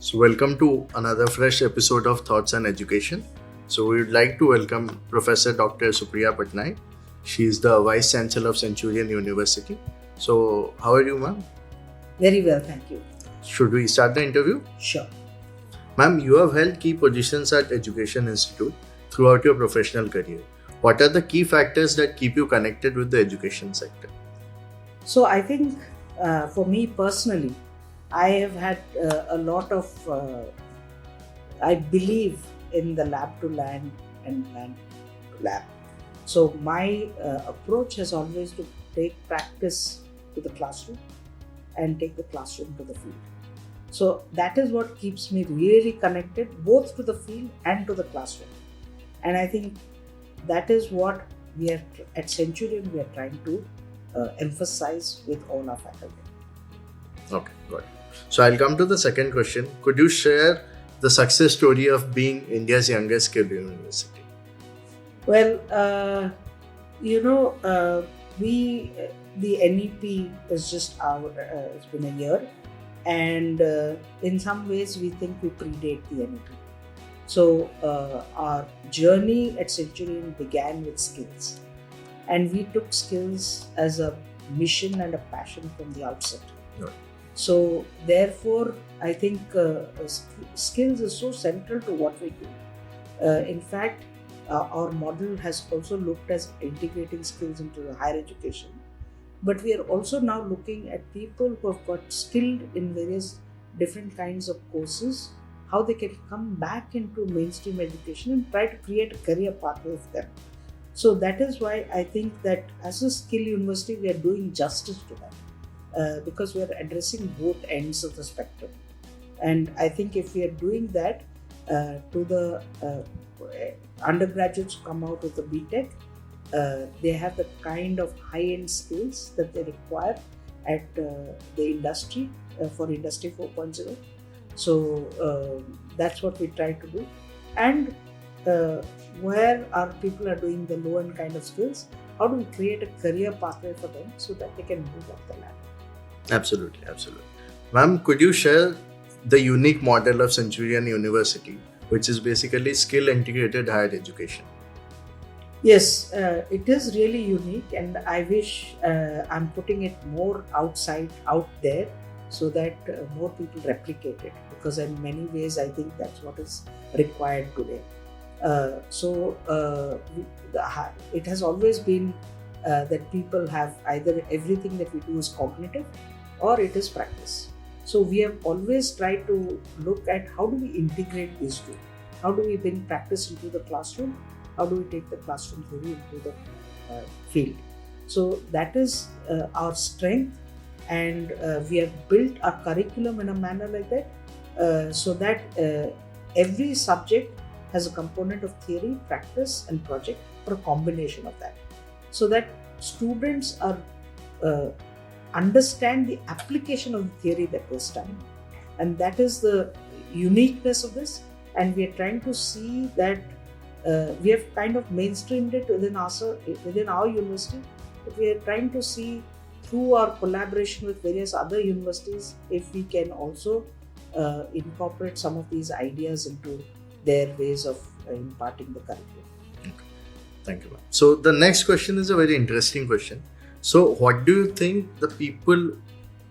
So, welcome to another fresh episode of Thoughts on Education. So, we would like to welcome Professor Dr. Supriya Pattanayak. She is the Vice Chancellor of Centurion University. So, how are you, ma'am? Very well, thank you. Should we start the interview? Sure. Ma'am, you have held key positions at Education Institute throughout your professional career. What are the key factors that keep you connected with the education sector? So I think for me personally, I have had a lot of, I believe in the lab to land and land to lab. So my approach has always to take practice to the classroom and take the classroom to the field. So that is what keeps me really connected both to the field and to the classroom. And I think that is what we are at Centurion we are trying to emphasize with all our faculty. Okay, got it. So I'll come to the second question. Could you share the success story of being India's youngest skilled university? Well, the NEP is just out, it's been a year, and in some ways we think we predate the NEP. So our journey at Centurion began with skills, and we took skills as a mission and a passion from the outset. Right. So therefore, I think skills is so central to what we do. In fact, our model has also looked at integrating skills into the higher education. But we are also now looking at people who have got skilled in various different kinds of courses, how they can come back into mainstream education and try to create a career pathway for them. So that is why I think that as a skill university, we are doing justice to that because we are addressing both ends of the spectrum. And I think if we are doing that to the undergraduates who come out with the BTech, they have the kind of high-end skills that they require at the industry for Industry 4.0. So that's what we try to do. And where our people are doing the low-end kind of skills, how do we create a career pathway for them so that they can move up the ladder? Absolutely. Ma'am, could you share the unique model of Centurion University, which is basically skill-integrated higher education? Yes, it is really unique, and I wish I'm putting it more out there so that more people replicate it, because in many ways I think that's what is required today. It has always been that people have either everything that we do is cognitive or it is practice. So we have always tried to look at how do we integrate these two? How do we bring practice into the classroom? How do we take the classroom theory into the field? So that is our strength, and we have built our curriculum in a manner like that so that every subject has a component of theory, practice and project, or a combination of that, so that students are understand the application of the theory that they're studying. And that is the uniqueness of this, and we are trying to see that we have kind of mainstreamed it within our university, but we are trying to see through our collaboration with various other universities if we can also incorporate some of these ideas into their ways of imparting the curriculum. Okay. Thank you, ma'am. So the next question is a very interesting question. So what do you think the people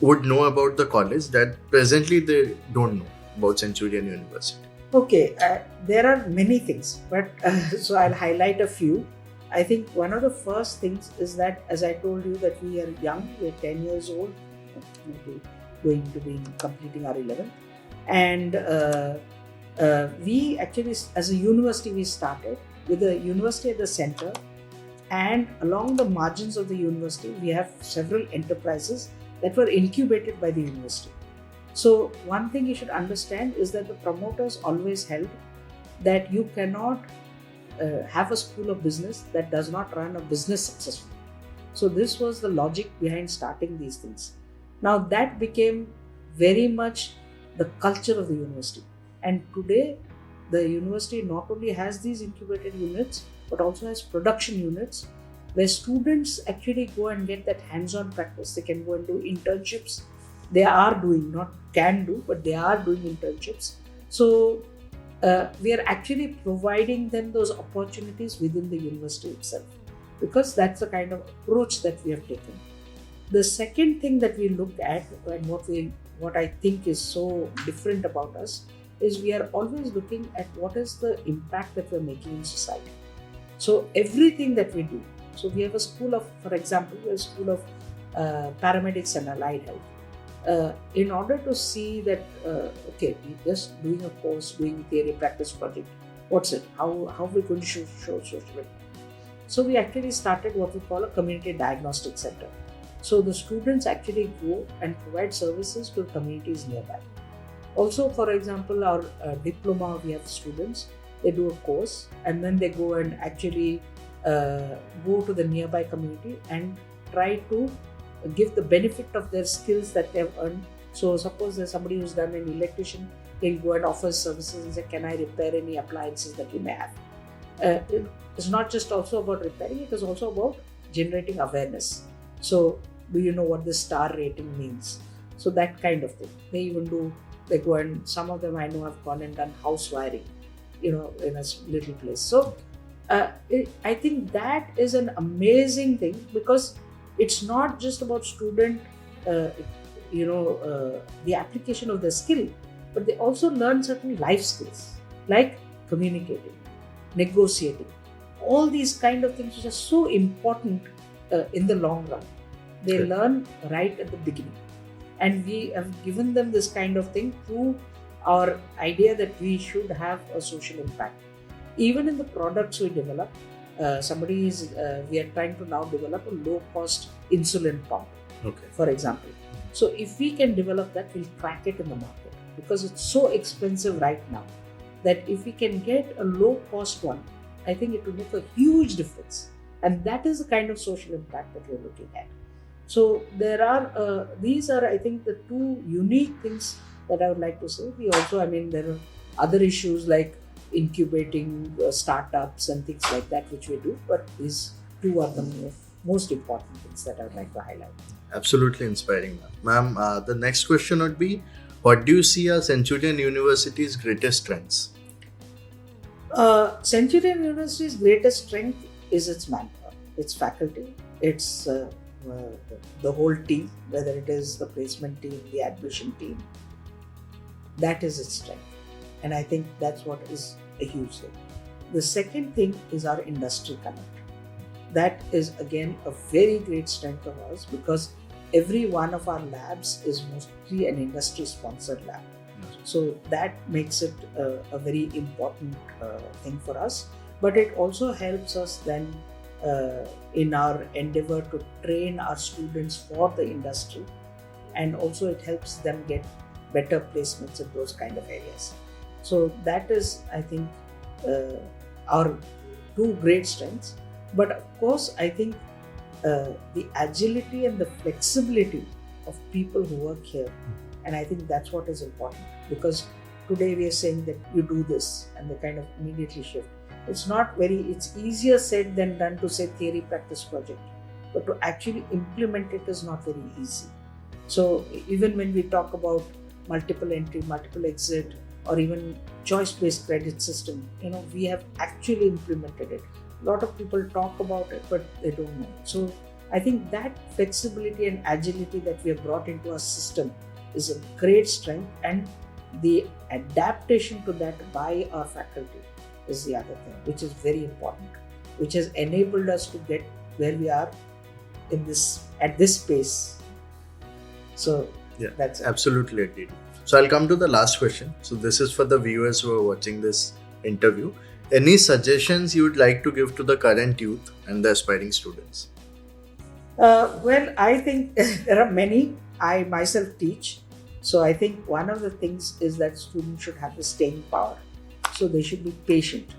would know about the college that presently they don't know about Centurion University? Okay, there are many things, but so I'll highlight a few. I think one of the first things is that, as I told you, that we are young, we're 10 years old, maybe going to be completing our 11th. And we actually, as a university, we started with a university at the center, and along the margins of the university, we have several enterprises that were incubated by the university. So one thing you should understand is that the promoters always held that you cannot have a school of business that does not run a business successfully. So this was the logic behind starting these things. Now that became very much the culture of the university. And today the university not only has these incubated units, but also has production units where students actually go and get that hands-on practice. They can go and do internships they are doing, not can do, but they are doing internships. So we are actually providing them those opportunities within the university itself, because that's the kind of approach that we have taken. The second thing that we look at, and what I think is so different about us, is we are always looking at what is the impact that we're making in society. So everything that we do, so we have a school of, for example, we have a school of paramedics and allied health. In order to see that, okay, we're just doing a course, doing theory practice project, what's it? How are we going to show social impact? So we actually started what we call a community diagnostic center. So the students actually go and provide services to communities nearby. Also, for example, our diploma, we have students, they do a course and then they go and actually go to the nearby community and try to give the benefit of their skills that they've earned. So suppose there's somebody who's done an electrician, he'll go and offer services and say, can I repair any appliances that you may have? It's not just also about repairing, it is also about generating awareness. So do you know what the star rating means? So that kind of thing. They go and some of them I know have gone and done house wiring, in a little place. So I think that is an amazing thing, because it's not just about student, the application of the skill, but they also learn certain life skills like communicating, negotiating, all these kind of things which are so important in the long run. They learn right at the beginning. And we have given them this kind of thing through our idea that we should have a social impact. Even in the products we develop, we are trying to now develop a low-cost insulin pump, for example. So if we can develop that, we'll crack it in the market, because it's so expensive right now that if we can get a low-cost one, I think it will make a huge difference. And that is the kind of social impact that we're looking at. So these are, I think, the two unique things that I would like to say. We also, there are other issues like incubating startups and things like that, which we do, but these two are the most important things that I would like to highlight. Absolutely inspiring, ma'am. Ma'am, the next question would be, what do you see as Centurion University's greatest strengths? Centurion University's greatest strength is its manpower, its faculty, its the whole team, whether it is the placement team, the admission team. That is its strength. And I think that's what is a huge thing. The second thing is our industry connect. That is again a very great strength of ours, because every one of our labs is mostly an industry sponsored lab. So that makes it a very important thing for us. But it also helps us then in our endeavor to train our students for the industry, and also it helps them get better placements in those kind of areas. So that is, I think, our two great strengths. But of course, I think the agility and the flexibility of people who work here, and I think that's what is important, because today we are saying that you do this and they kind of immediately shift. It's easier said than done to say theory practice project, but to actually implement it is not very easy. So even when we talk about multiple entry, multiple exit, or even choice-based credit system, we have actually implemented it. A lot of people talk about it, but they don't know. So I think that flexibility and agility that we have brought into our system is a great strength, and the adaptation to that by our faculty is the other thing, which is very important, which has enabled us to get where we are at this pace. So that's absolutely agreed. So I'll come to the last question. So this is for the viewers who are watching this interview. Any suggestions you would like to give to the current youth and the aspiring students? Well, I think there are many. I myself teach. So I think one of the things is that students should have the staying power. So they should be patient.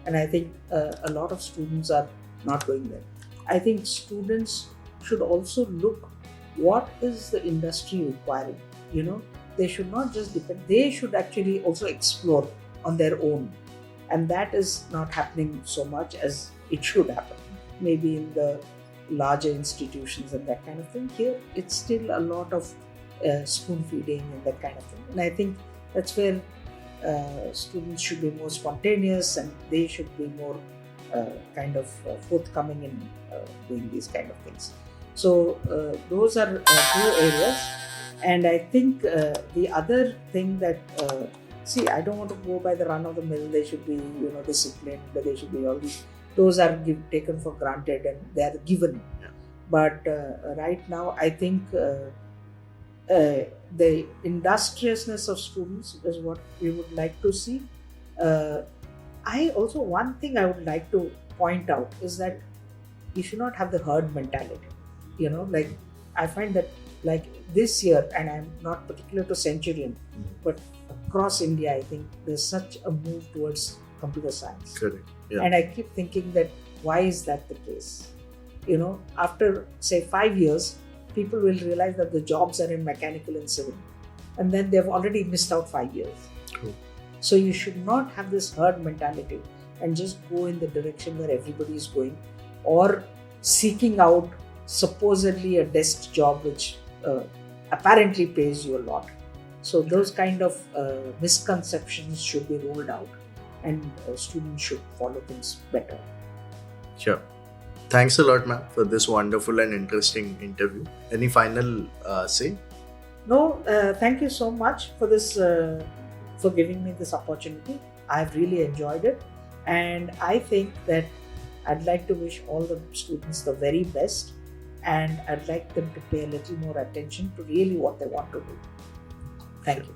And I think a lot of students are not going there. I think students should also look what is the industry requiring. They should not just depend, they should actually also explore on their own. And that is not happening so much as it should happen. Maybe in the larger institutions and that kind of thing. Here, it's still a lot of spoon feeding and that kind of thing. And I think that's where students should be more spontaneous, and they should be more forthcoming in doing these kind of things. So those are two areas. And I think the other thing that I don't want to go by the run of the mill. They should be disciplined. They should be all these. Those are taken for granted and they are given. Yeah. But right now, I think the industriousness of students is what we would like to see. One thing I would like to point out is that you should not have the herd mentality. I find that this year, and I'm not particular to Centurion, but across India, I think there's such a move towards computer science. Correct. Yeah. And I keep thinking that why is that the case? After say 5 years, people will realize that the jobs are in mechanical and civil, and then they've already missed out 5 years. Cool. So you should not have this herd mentality and just go in the direction where everybody is going, or seeking out supposedly a desk job which apparently pays you a lot. So those kind of misconceptions should be rolled out, and students should follow things better. Sure. Thanks a lot, ma'am, for this wonderful and interesting interview. Any final say? No, thank you so much for this, for giving me this opportunity. I've really enjoyed it, and I think that I'd like to wish all the students the very best, and I'd like them to pay a little more attention to really what they want to do. Thank you.